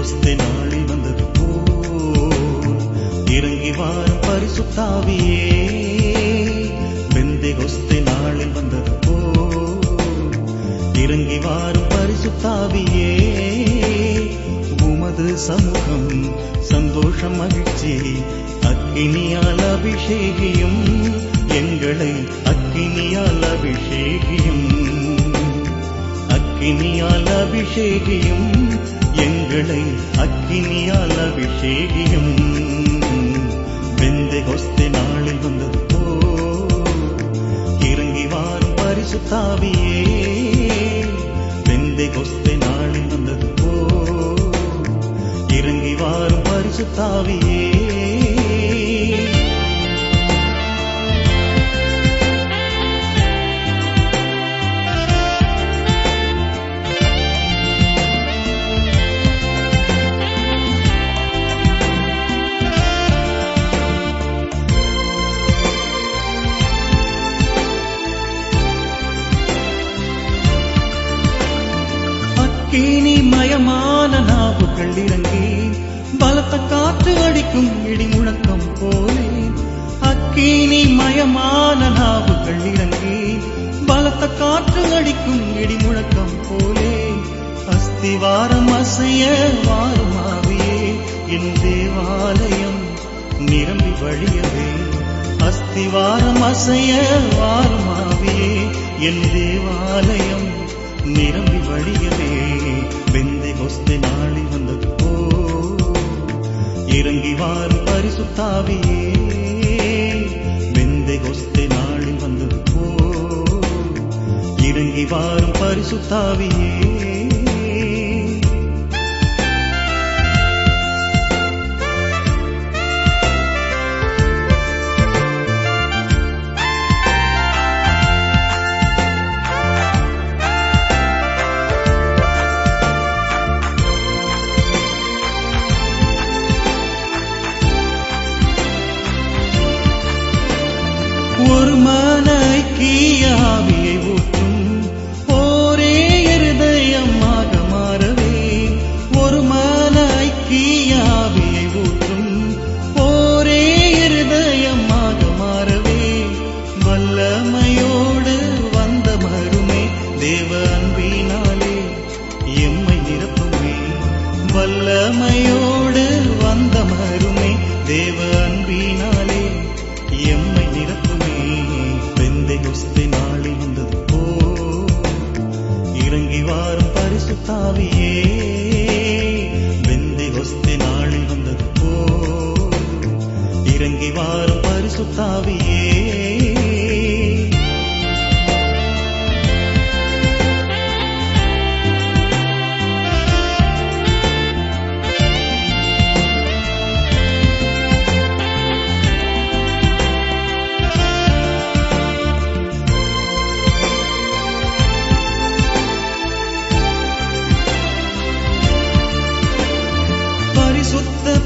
பெந்தெகொஸ்தே நாளில் வந்தது போல் இறங்கி வாரும் பரிசுத்தாவியே. பெந்தெகொஸ்தே நாளில் வந்தது போல் இறங்கி வாரும் பரிசுத்தாவியே. உமது சமூகம் சந்தோஷம் மகிழ்ச்சி அக்கினியால் அபிஷேகியும் எங்களை அக்கினியால் அபிஷேகியும். அக்கினியால் அபிஷேகியும் எங்களை அக்கினியால் அபிஷேகியும். பெந்தெகொஸ்தே நாளில் வந்தது போல் இறங்கி வாரும் பரிசுத்தாவியே. பெந்தெகொஸ்தே நாளில் வந்தது போல் இறங்கி வாரும் பரிசுத்தாவியே. மயமான நாவுகள் இறங்கி பலத்த காற்று அடிக்கும் இடி முழக்கம் போலே. அக்கினி மயமான நாவுகள் இறங்கி பலத்த காற்று அடிக்கும் இடி முழக்கம் போலே. அஸ்திவாரம் அசைய வாரும் ஆவியே என் தேவாலயம் நிரம்பி வழியவே. அஸ்திவாரம் அசைய வாரும் ஆவியே என் தேவாலயம் நிரம்பி வழியவே. பெந்தெகொஸ்தே நாளில் வந்தது போல் இறங்கி வாரும் பரிசுத்தாவியே. பெந்தெகொஸ்தே நாளில் வந்தது போல் இறங்கி வாரும் பரிசுத்தாவியே. ஒரு மன ஐக்கிய ஆவியை ஊற்றும் ஒரே இருதயமாக மாறவே. ஒரு மன ஐக்கிய ஆவியை ஊற்றும் ஒரே இருதயமாக மாறவே. வல்லமையோடு வந்த மருமே தேவ அன்பினாலே எம்மை நிரப்புமே. வல்லமையோடு வந்த மருமே தேவ அன்பினாலே எம்மை நிரப்புமே. பெந்தெகொஸ்தே நாளில் வந்தது போல் இறங்கி வாரும் பரிசுத்தாவியே. பெந்தெகொஸ்தே நாளில் வந்தது போல் இறங்கி வாரும் பரிசுத்தாவியே.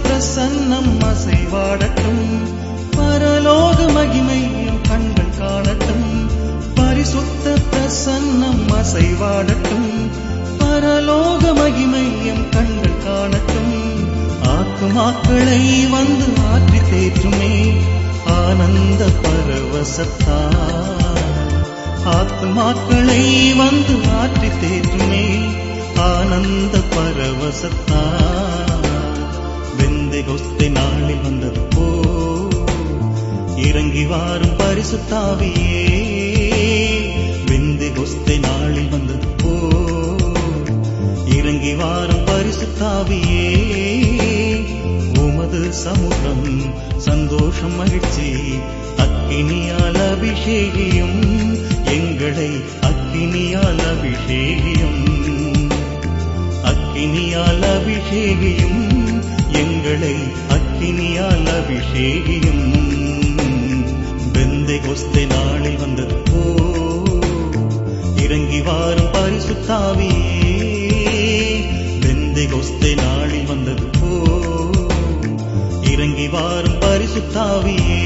பிரசன்னம் அசைவாடட்டும் பரலோக மகிமையும் கண்கள் காணட்டும். பரிசுத்த பிரசன்னம் அசைவாடட்டும் பரலோக மகிமையும் கண்கள் காணட்டும். ஆத்துமாக்களை வந்து ஆற்றி தேற்றுமே ஆனந்த பரவசத்தால். ஆத்துமாக்களை வந்து ஆற்றி தேற்றுமே ஆனந்த பரவசத்தால். பெந்தெகொஸ்தே நாளில் வந்தது போல் இறங்கி வாரும் பரிசுத்தாவியே. பெந்தெகொஸ்தே நாளில் வந்தது போல் இறங்கி வாரும் பரிசுத்தாவியே. உமது சமூகம் சந்தோஷம் மகிழ்ச்சி அக்கினியால் அபிஷேகியும் எங்களை அக்கினியால் அபிஷேகியும். அக்கினியால் அபிஷேகியும் எங்களை அக்கினியால் அபிஷேகியும். பெந்தெகொஸ்தே நாளில் வந்தது போல் இறங்கி வாரும் பரிசுத்தாவியே. பெந்தெகொஸ்தே நாளில் வந்தது போல் இறங்கி வாரும் பரிசுத்தாவியே.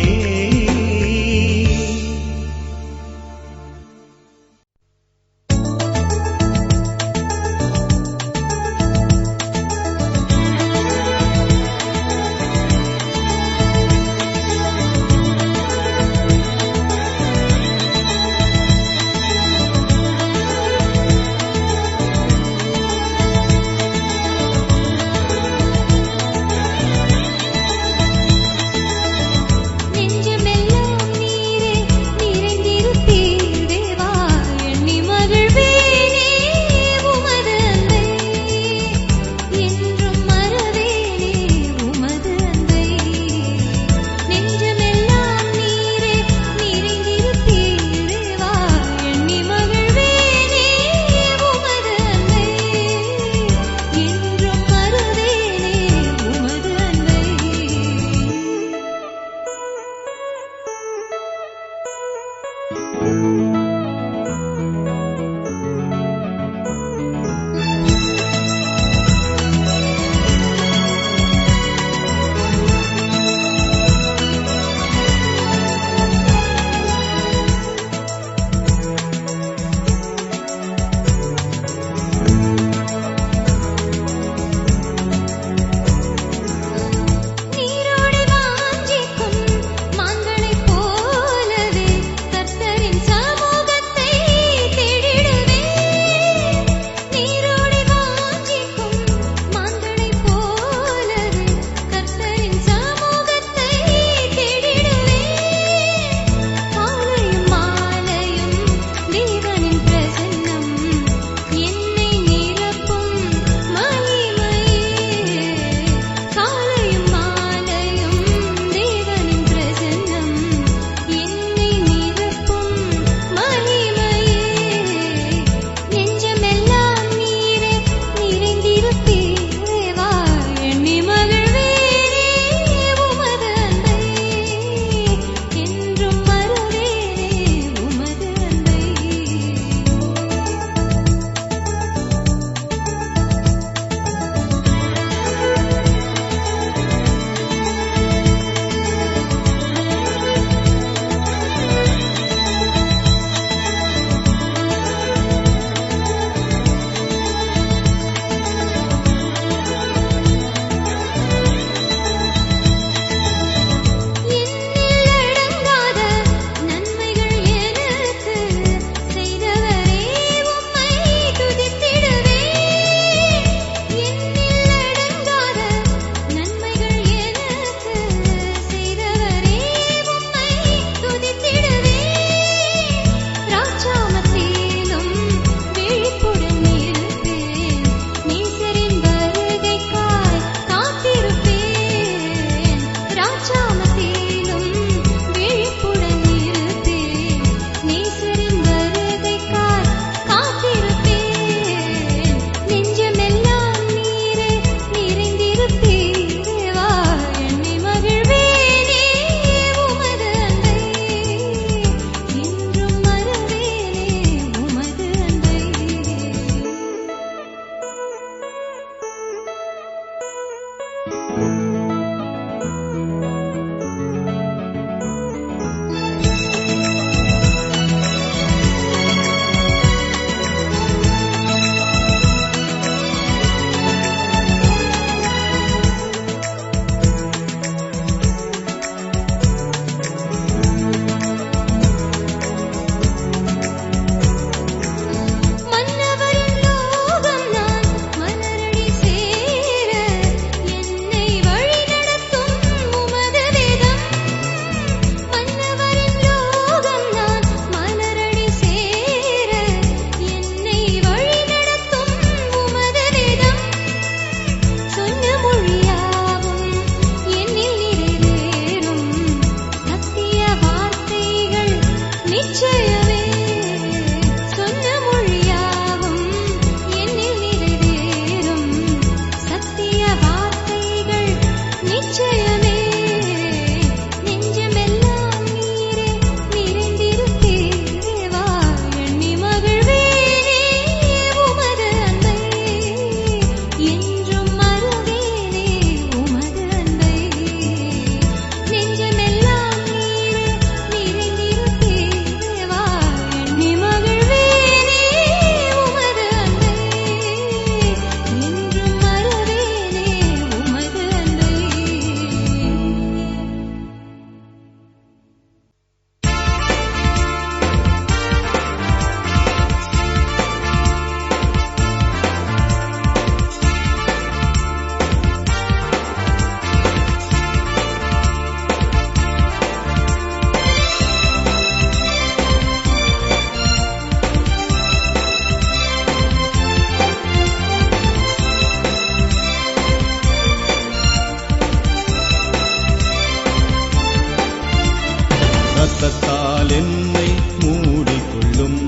இரத்தத்தால் என்னை மூடிக்கொள்ளும்,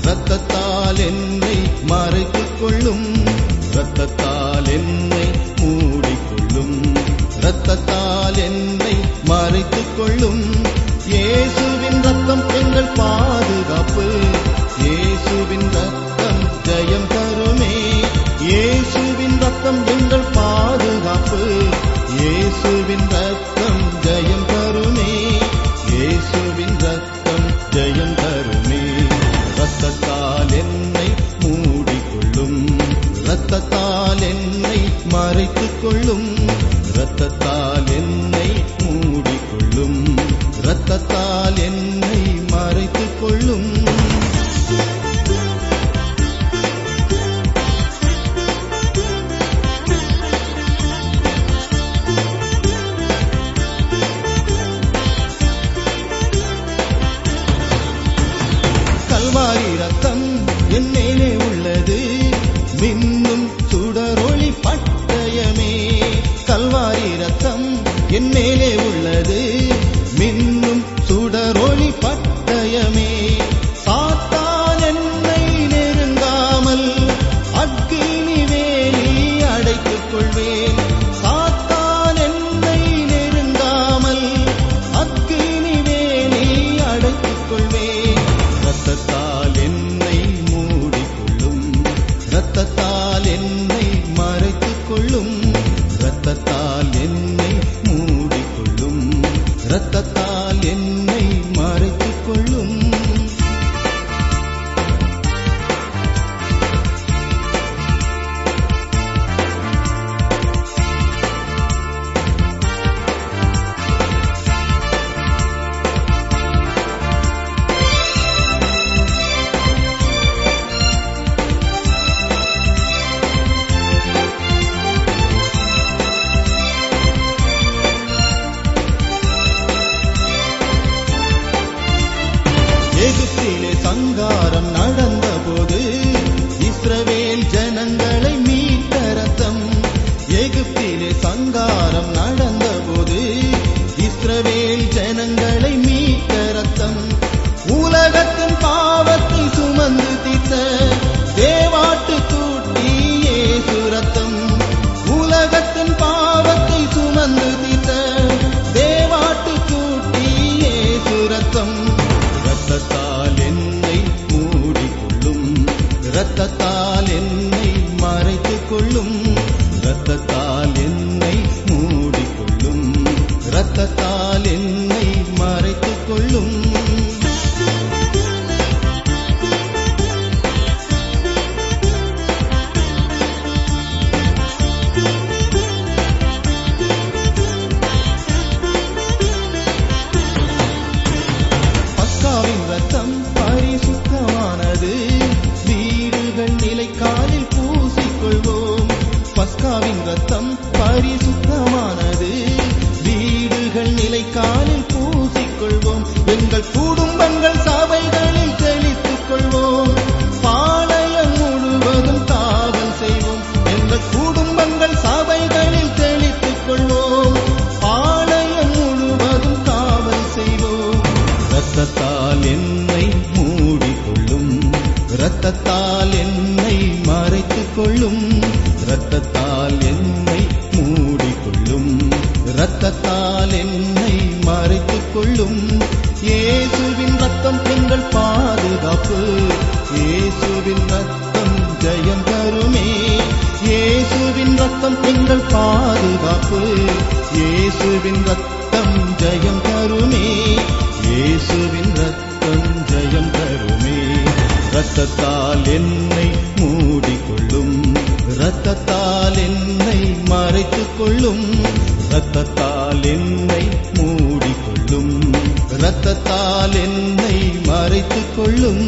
இரத்தத்தால் என்னை மறைத்துக் கொள்ளும், இரத்தத்தால் என்னை மூடிக்கொள்ளும், இரத்தத்தால் என்னை மறைத்துக் கொள்ளும். இயேசுவின் ரத்தம் எங்கள் பாதுகாப்பு, இயேசுவின் ரத்தம் ஜெயம் தருமே. இயேசுவின் ரத்தம் எங்கள் பாதுகாப்பு, இயேசுவின் ரத்தம் ஜெயம் தருமே. இயேசுவின் ரத்தம் ஜெயம் தருமே. இரத்தத்தால் என்னை மூடிக்கொள்ளும், இரத்தத்தால் என்னை மறைத்துக் கொள்ளும், இரத்தத்தால் என்னை மூடிக்கொள்ளும், இரத்தத்தால் என்னை மறைத்துக் கொள்ளும். கல்வாரி ரத்தம் என் மேலே உள்ளது, மின்னும் சுடரொளி பட்டயமே. கல்வாரி ரத்தம் என் மேலே உள்ளது, மின்னும் சுடரொளி பட்டயமே. சாத்தான் என்னை நெருங்காமல் அக்கினி வேலி அடைத்துக் கொள்வேன். சாத்தான் என்னை நெருங்காமல் அக்கினி வேலி அடைத்துக் கொள்வேன். இரத்தத்தால் என்னை மூடிக்கொள்ளும், இரத்தத்தால் என்னை மறைத்துக் கொள்ளும், இரத்தத்தால் என்னை மூடிக்கொள்ளும், இரத்தத்தால் என்னை மறைத்துக் கொள்ளும். எகிப்திலே சங்காரம் நடந்தபோது இஸ்ரவேல் ஜனங்களை மீட்ட ரத்தம். எகிப்திலே சங்காரம் நடந்தபோது இஸ்ரவேல் ஜனங்களை மீட்ட ரத்தம். உலகத்தின் பாவத்தை சுமந்து தீர்த்த தேவாட்டு கூட்டி இயேசு ரத்தம். உலகத்தின் பாவத்தை சுமந்து தீர்த்த தேவாட்டு கூட்டி இயேசு ரத்தம். இரத்தத்தால் என்னை மூடிக்கொள்ளும், இரத்தத்தால் என்னை மறைத்துக் கொள்ளும், இரத்தத்தால் என்னை இரத்தத்தால் என்னை மறைத்துக் கொள்ளும். பஸ்காவின் ரத்தம் பரிசுத்தமானது, வீடுகள் நிலைக்காலில் பூசிக்கொள்வோம். பஸ்காவின் ரத்தம் பரிசுத்தமானது, வீடுகள் நிலைக்காலில் பூசிக்கொள்வோம். எங்கள் குடும்பங்கள் சபைகளில் தெளித்துக் கொள்வோம். பாளையம் முழுவதும் காவல் செய்வோம். எங்கள் குடும்பங்கள் சபைகளில் தெளித்துக் கொள்வோம். பாளையம் முழுவதும் காவல் செய்வோம். இரத்தத்தால் என்னை மூடிக்கொள்ளும், இரத்தத்தால் என்னை மறைத்துக் கொள்ளும். இரத்தத்தால் என்னை மூடிக்கொள்ளும், இரத்தத்தால் என்னை மறைத்துக் கொள்ளும். இயேசுவின் ரத்தம் எங்கள் பாதுகாப்பு, இயேசுவின் ரத்தம் ஜெயம் தருமே. இயேசுவின் ரத்தம் எங்கள் பாதுகாப்பு, இயேசுவின் ரத்தம் ஜெயம் தருமே. இயேசுவின் ரத்தம் ஜெயம் தருமே. இரத்தத்தால் என்னை மூடிக்கொள்ளும், இரத்தத்தால் என்னை மறைத்துக் கொள்ளும். இரத்தத்தால் என்னை மூடிக்கொள்ளும், இரத்தத்தால் என்னை மறைத்துக் கொள்ளும்.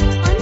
அன்பு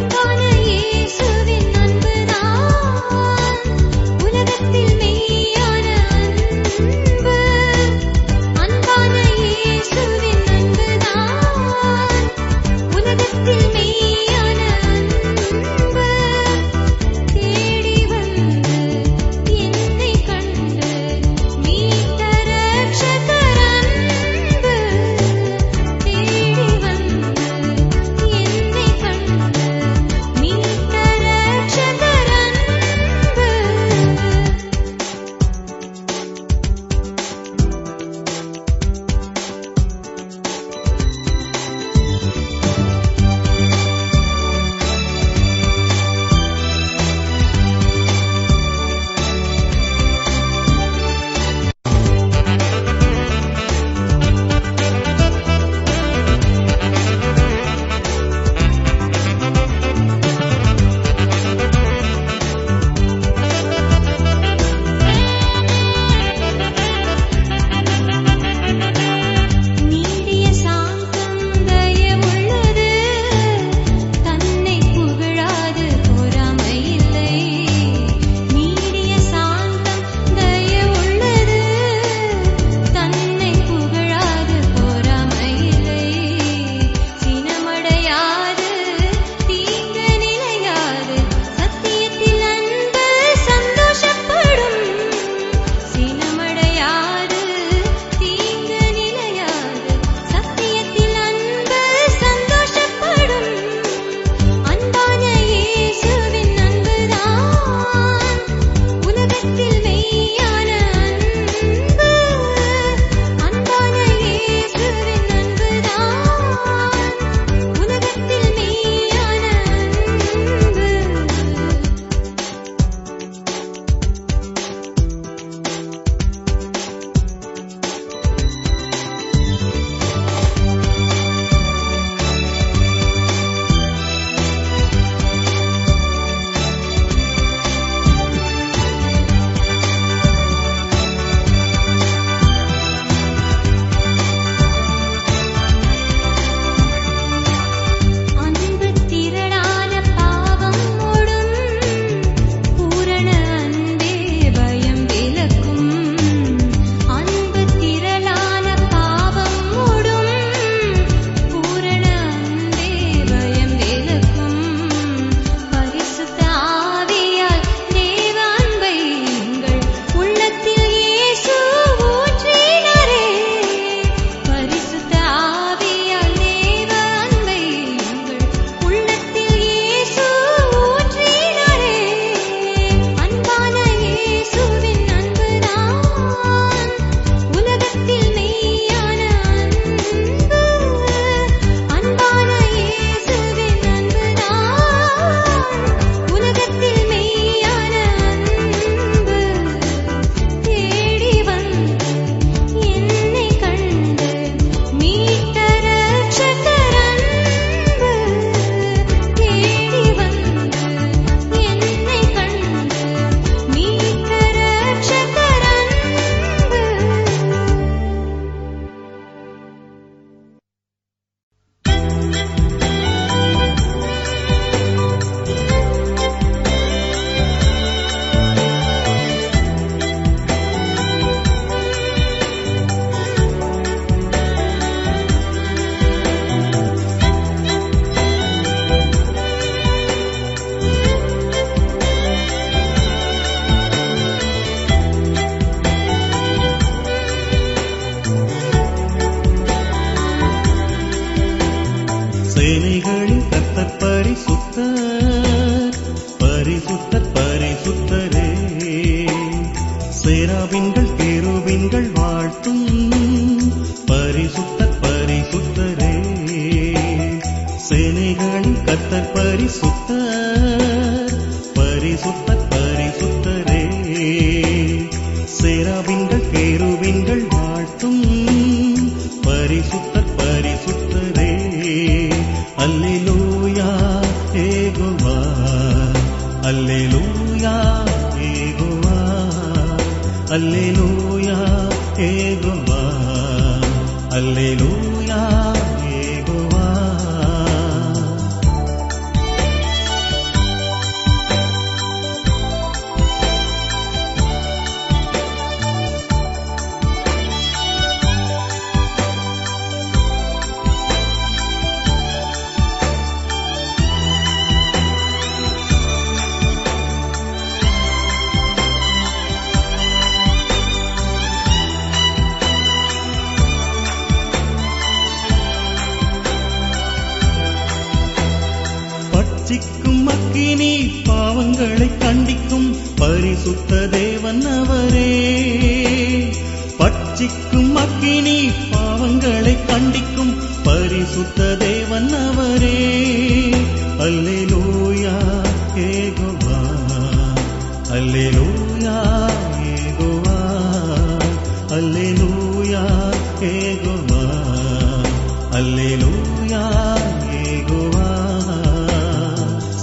அல்லேலூயா யெகோவா, அல்லேலூயா யெகோவா. பட்சிக்கும் அக்கினி பாவங்களை கண்டிக்கும் பரிசுத்த தேவன் அவரே. பட்சிக்கும் அக்கினி பாவங்களை கண்டிக்கும் பரிசுத்த தேவன் அவரே. அல்லேலூயா யெகோவா, அல்லேலூயா யெகோவா, அல்லேலூயா யெகோவா, அல்லேலூயா யெகோவா.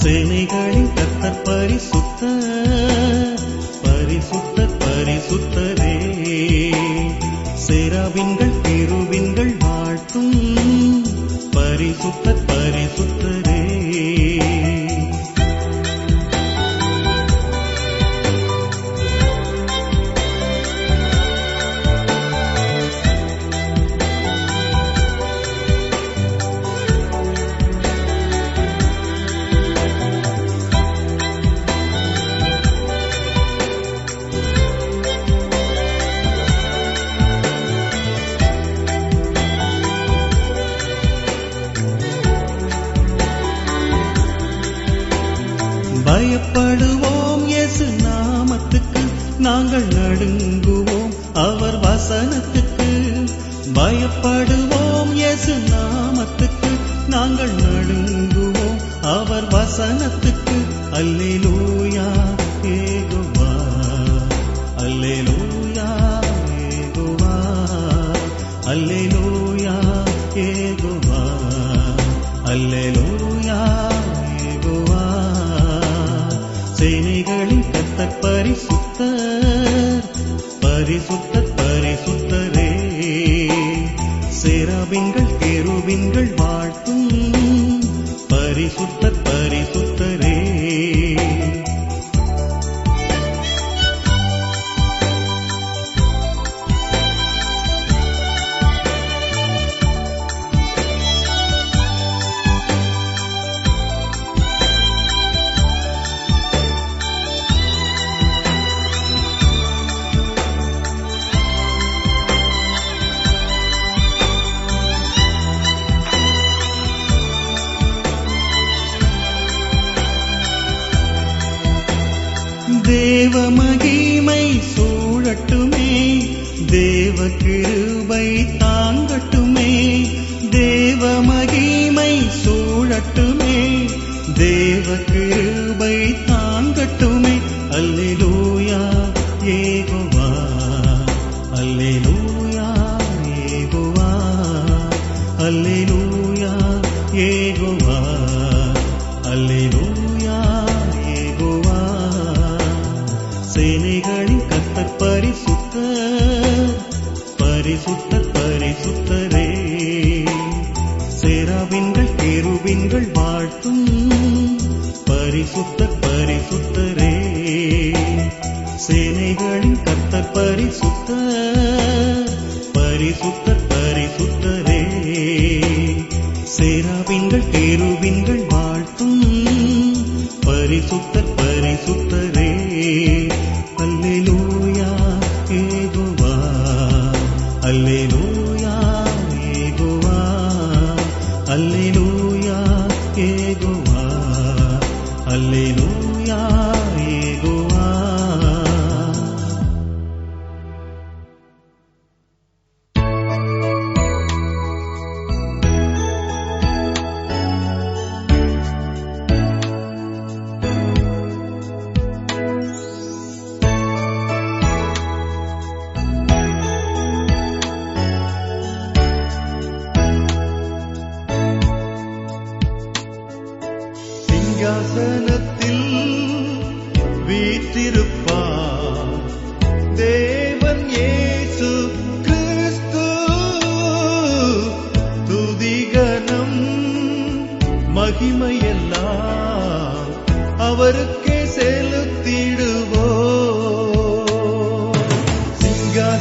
சேனைகளின் கர்த்தர் பரிசுத்தர், பரிசுத்தர் பரிசுத்தரே. சேராபின்கள் கேருபீன்கள் வாழ்த்தும் பரிசுத்தர் பரிசுத்தரே. பயப்படுவோம் இயேசு நாமத்துக்கு, நாங்கள் நடுங்குவோம் அவர் வசனத்துக்கு. பயப்படுவோம் இயேசு நாமத்துக்கு, நாங்கள் நடுங்குவோம் அவர் வசனத்துக்கு. அல்லேலூயா யெகோவா, அல்லேலூயா யெகோவா, அல்லேலூயா யெகோவா, அல்லேலூயா யெகோவா. சேனைகளின் கர்த்தர் பரிசுத்தர், பரிசுத்தர் பரிசுத்தரே. சேராபின்கள் கேருபீன்கள் வாழ்த்தும் பரிசுத்தர் பரிசுத்தரே. தேவ மகிமை சூழட்டுமே, தேவ கிருபை தாங்கட்டுமே. தேவ மகிமை சூழட்டுமே, தேவ கிருபை தாங்கட்டுமே. அல்லேலூயா யெகோவா, அல்லேலூயா யெகோவா, அல்லேலூயா யெகோவா, அல்லேலூயா யெகோவா. சேனைகளின் கர்த்தர் பரிசுத்தர், பரிசுத்தர் பரிசுத்தரே. சேராபின்கள் கேருபீன்கள் வாழ்த்தும் பரிசுத்தர் பரிசுத்தரே. சேனைகளின் கர்த்தர் பரிசுத்தர், பரிசுத்தர் பரிசுத்தரே. சேராபின்கள் கேருபீன்கள் வாழ்த்தும் பரிசுத்தர் பரிசுத்தரே. அல்லேலூயா யெகோவா, அல்லேலூயா யெகோவா, அல்லேலூயா யெகோவா, அல்லேலூயா யெகோவா.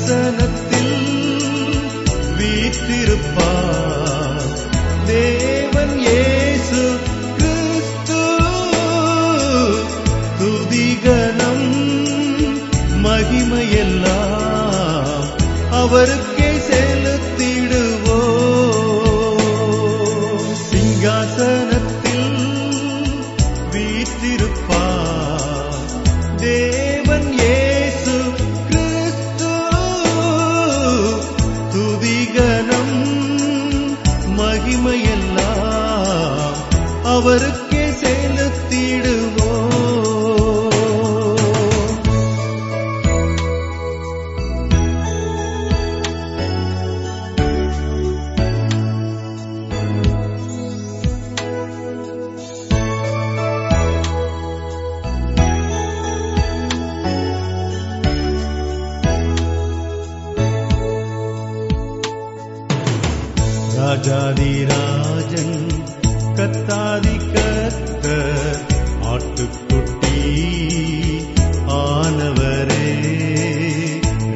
சிங்காசனத்தில் வீற்றிருப்பார் தேவன் இயேசு கிறிஸ்து. துதிகனம் மகிமையெல்லாம் அவருக்கே செலுத்திடுவோம். சிங்காசனத்தில் வீற்றிருப்பார் தேவன் இயேசு கிறிஸ்து. துதிகனம் மகிமையெல்லாம் அவருக்கே செலுத்திடுவோம். ராஜாதிராஜன் கர்த்தாதி கர்த்தர் ஆட்டுக்குட்டி ஆனவரே.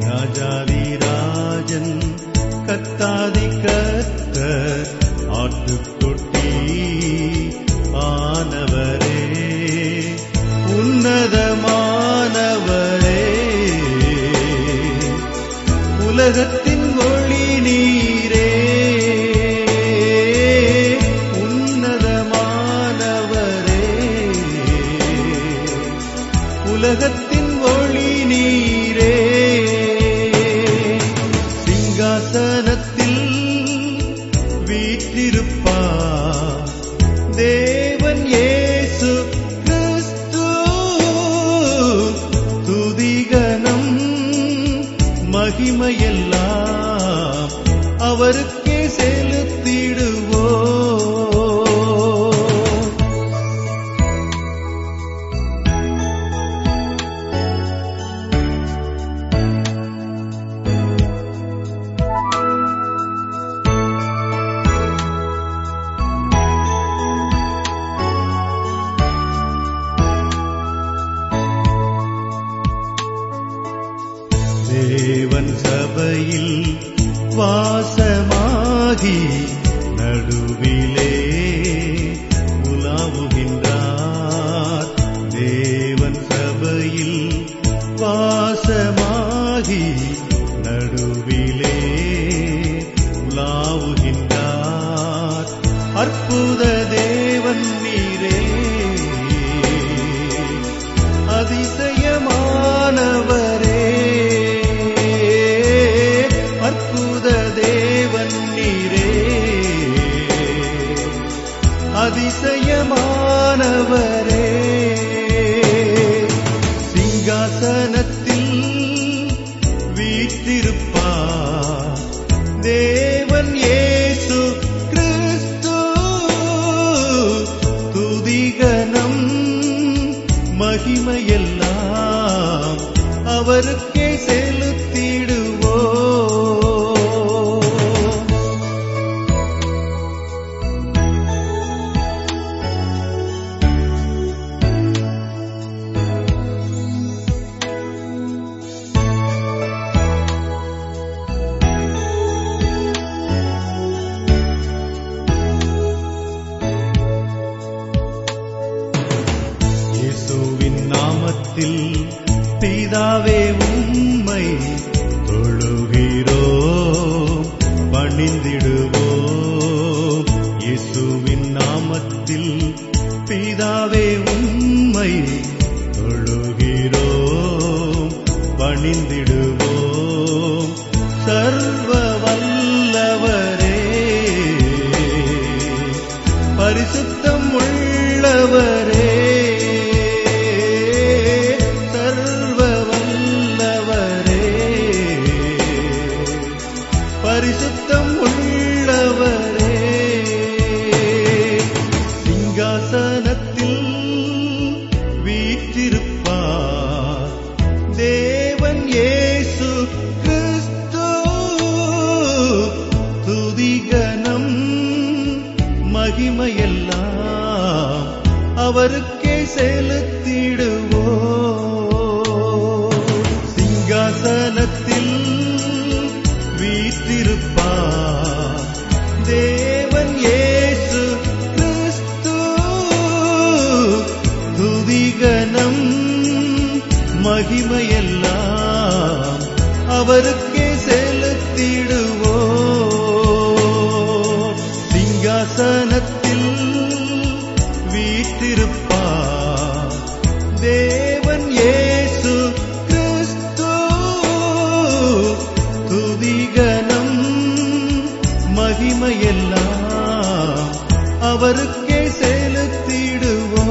ராஜாதிராஜன் கர்த்தாதி கர்த்தர் ஆட்டுக்குட்டி ஆனவரே. உன்னதமானவரே உலகத்தின் ஒளி நீரே. உலகத்தின் ஒளி நீரே. சிங்காசனத்தில் வீற்றிருப்பார் தேவன் இயேசு கிறிஸ்து. துதிகனம் மகிமையெல்லாம் அவருக்கே செலுத்திடுவோம். தேவன் சபையில் வாசமாகி நடுவிலே உலாவுகின்றார். தேவன் சபையில் வாசமாகி நடுவிலே உலாவுகின்றார். அற்புத தேவன் நீரே, அதிசயமானவரே. அற்புத தேவன் நீரே, அதிசயமானவரே. சிங்காசனத்தில் வீற்றிருப்பார் தேவன் இயேசு கிறிஸ்து. துதிகனம் மகிமையெல்லாம் அவருக்கே செலுத்திடுவோம். இயேசுவின் நாமத்தில் பிதாவே உம்மை தொழுகிறோம், பணிந்திடுவோம். இயேசுவின் நாமத்தில் பிதாவே உம்மை தொழுகிறோம், பணிந்திடுவோம். சர்வ வல்லவரே, பரிசுத்தம் உள்ளவரே, பரிசுத்தம் உள்ளவரே. சிங்காசனத்தில் வீற்றிருப்பார் தேவன் இயேசு கிறிஸ்து. துதிகனம் மகிமையெல்லாம் அவருக்கே செலுத்திடுவோம். சிங்காசனத்தில் அவருக்கே செலுத்திடுவோ. சிங்காசனத்தில் வீற்றிருப்பார் தேவன் இயேசு கிறிஸ்து. துதிகனம் மகிமையெல்லாம் அவருக்கே செலுத்திடுவோ.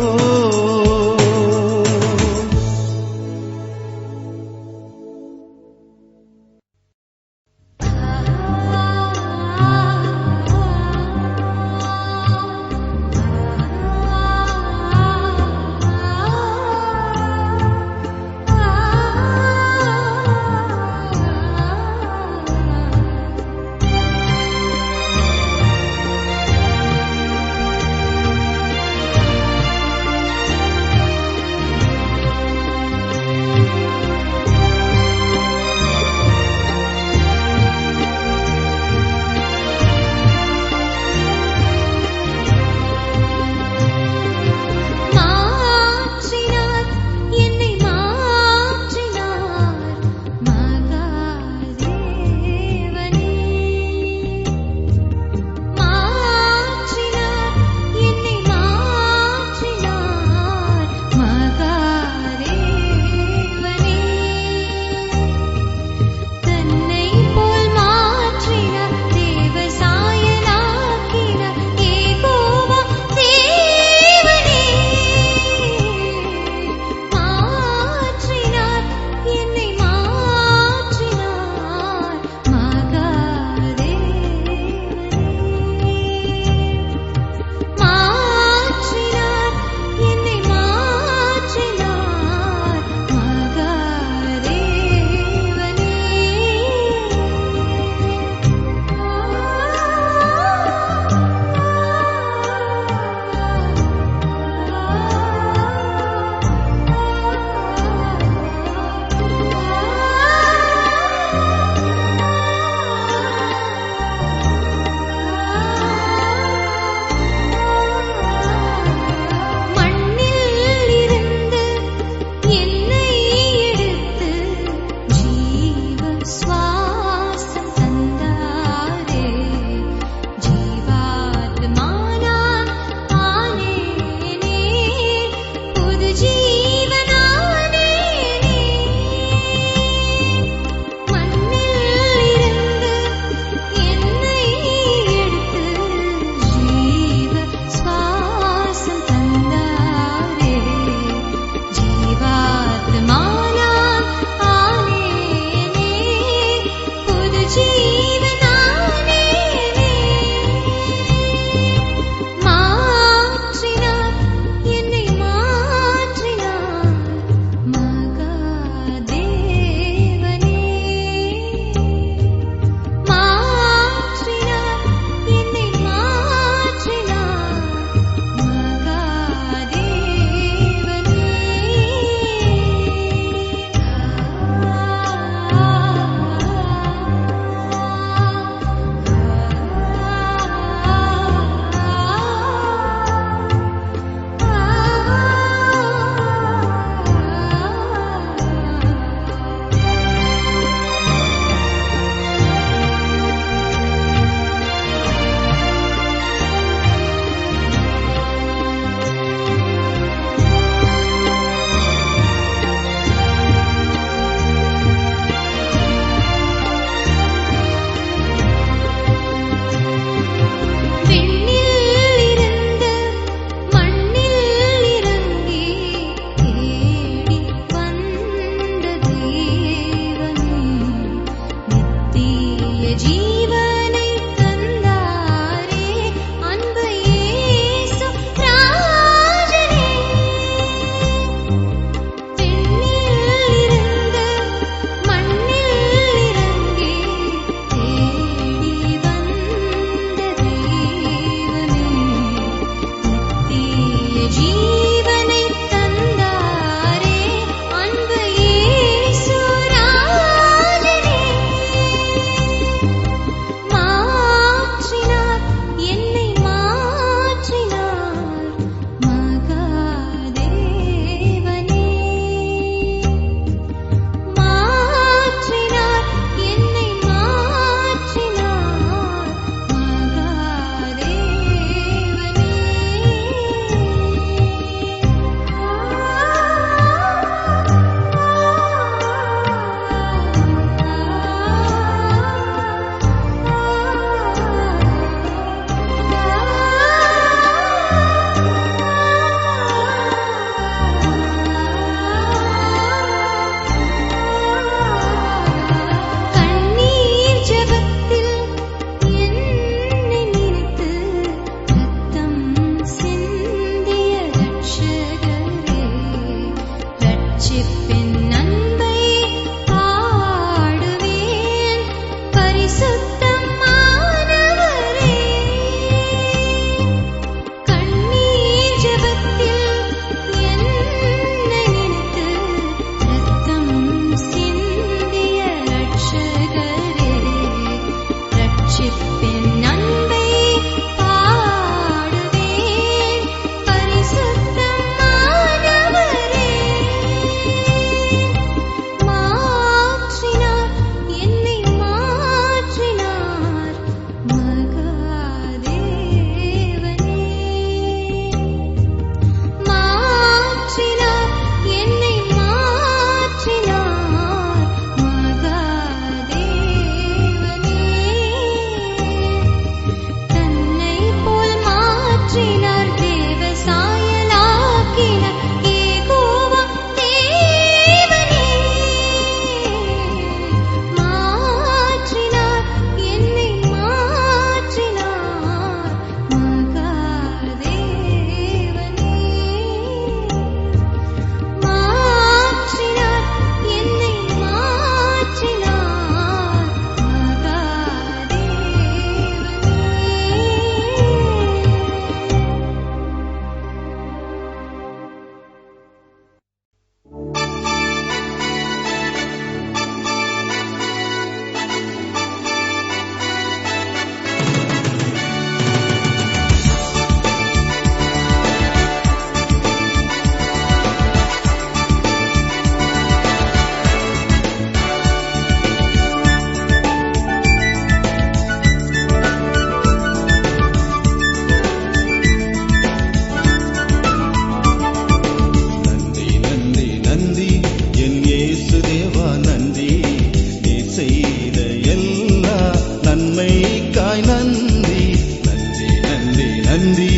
செய்த எல்லா நன்மைக்காய் நன்றி. நன்றி நன்றி நன்றி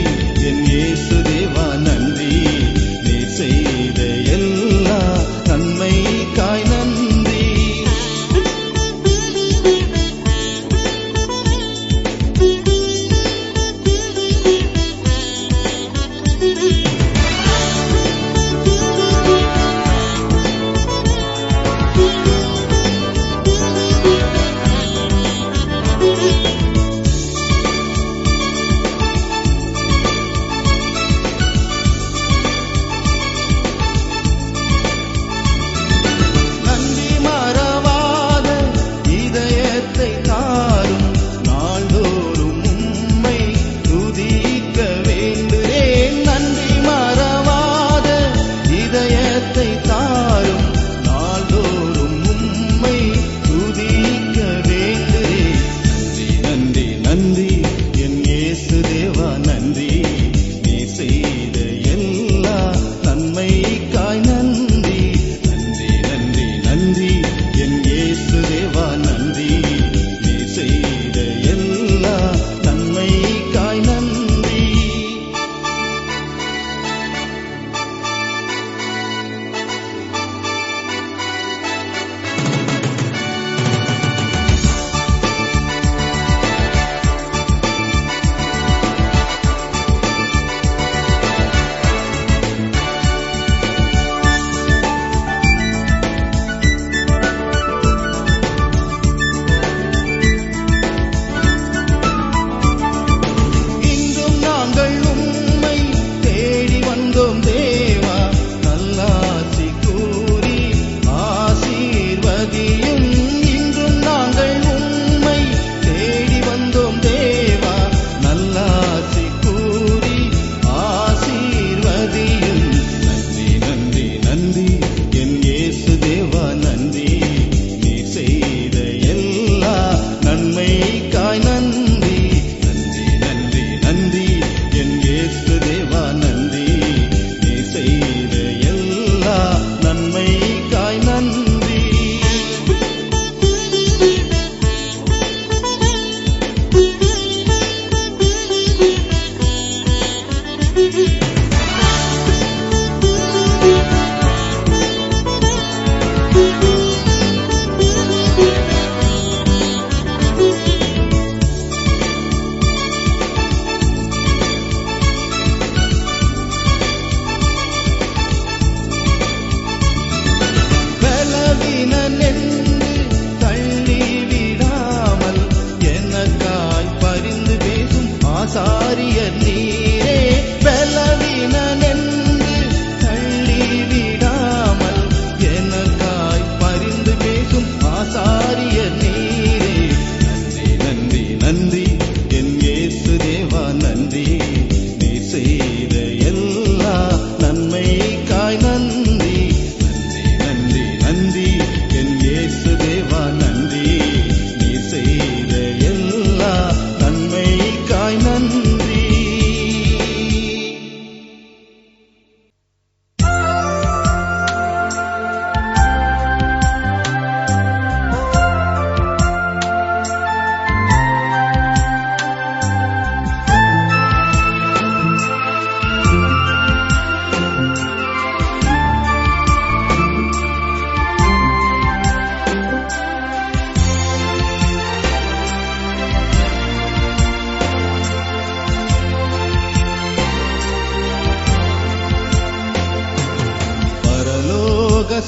என் இயேசு தேவா நன்றி. நீர் செய்த எல்லா நன்மைக்காய் நன்றி.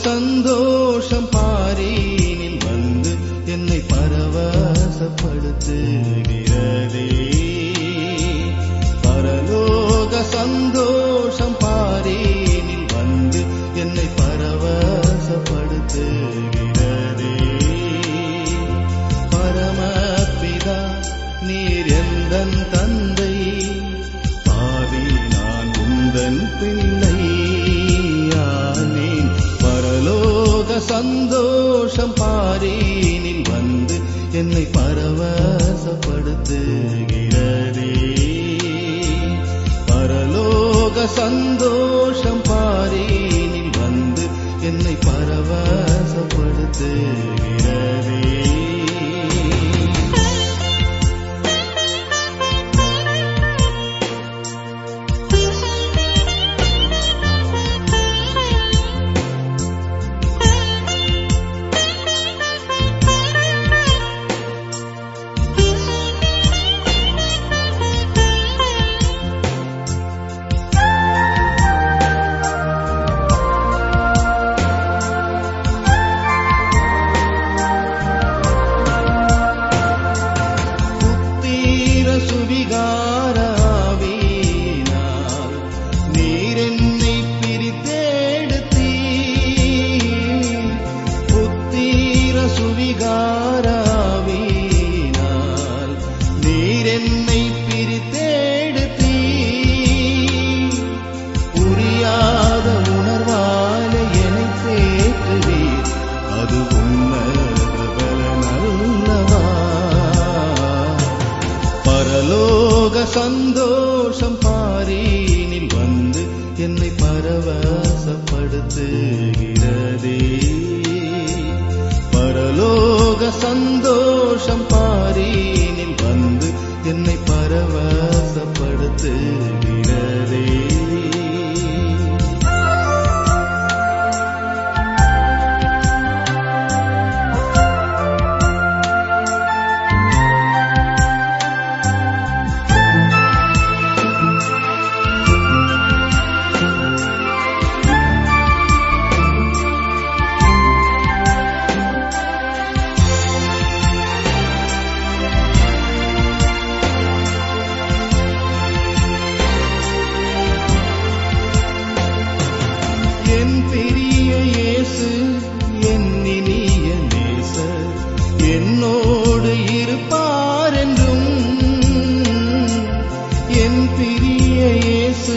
சந்தோஷம் பாரீனில் வந்து என்னை பரவசப்படுத்துகிறதே. பரலோக சந்தோஷம் பாரீனில் வந்து என்னை பரவசப்படுத்துகிறதே. பரமபிதா நீர் எந்தன் தந்தை, பாவி நான் உந்தன் பிள்ளை. பரலோக அதிகாராவினால் நீர் என்னை பிரித்தெடுத்தீ. புரியாத உணர்வால என்னை தேற்றுவீர், அது உன்னத பலனல்லவா. பரலோக சந்தோஷம் பாரினில் வந்து என்னை பரவசப்படுத்துகிறதே. பரலோக சந்தோஷம் பாரினில் வந்து என்னை பரவசப்படுத்துகிறதே. என் பெரிய இயேசு என் இனிய நேசர் என்னோடு இருப்பார் என்றும். என் பெரிய இயேசு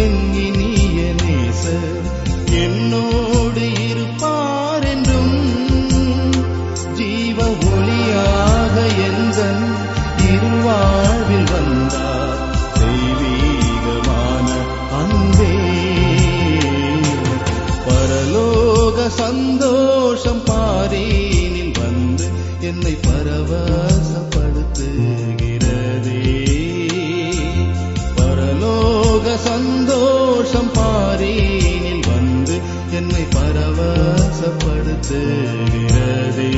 என் இனிய நேசர் என்னோடு இருப்பார் என்றும். ஜீவ ஒளியாக எந்தன் இருவாழ்வில் வந்தார் தெய்வீகமான அன்பே. பரலோக சந்தோஷம் பாரினில் வந்து என்னை பரவசப்படுத்துகிறதே. பரலோக சந்தோஷம் பாரினில் வந்து என்னை பரவசப்படுத்துகிறதே.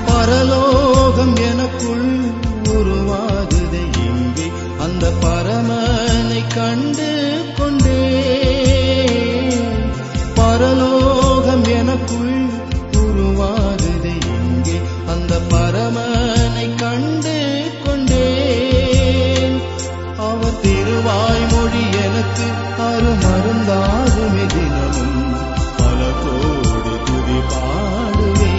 பரலோகம் எனக்குள் உருவாகுதே இங்கே, அந்த பரமனை கண்டு கொண்டே. பரலோகம் எனக்குள் உருவாகுதே இங்கே, அந்த பரமனை கண்டு கொண்டே. அவர் திருவாய்மொழி எனக்கு அருமருந்தாகுமே தினமும் பல கோடி துதி பாடுவே.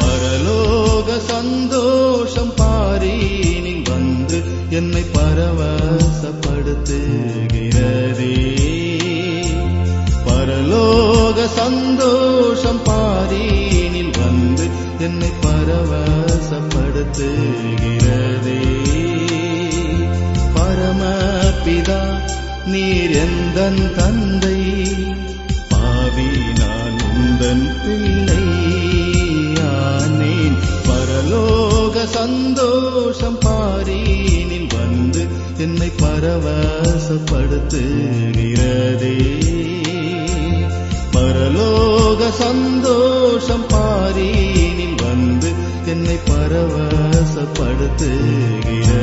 பரலோக சந்தோஷம் பாரினில் வந்து என்னை பரவசப்படுத்துகிறதே. பரலோக சந்தோஷம் பாரினில் வந்து என்னை பரவசப்படுத்துகிறதே. பரமபிதா நீர் எந்தன் தந்தை, பாவி நான் உந்தன் பிள்ளை ஆனேன். பரலோக சந்தோஷம் பாரினில் வந்து என்னை பரவசப்படுத்துகிறதே. பரலோக சந்தோஷம் பாரினில் வந்து என்னை பரவசப்படுத்துகிறதே.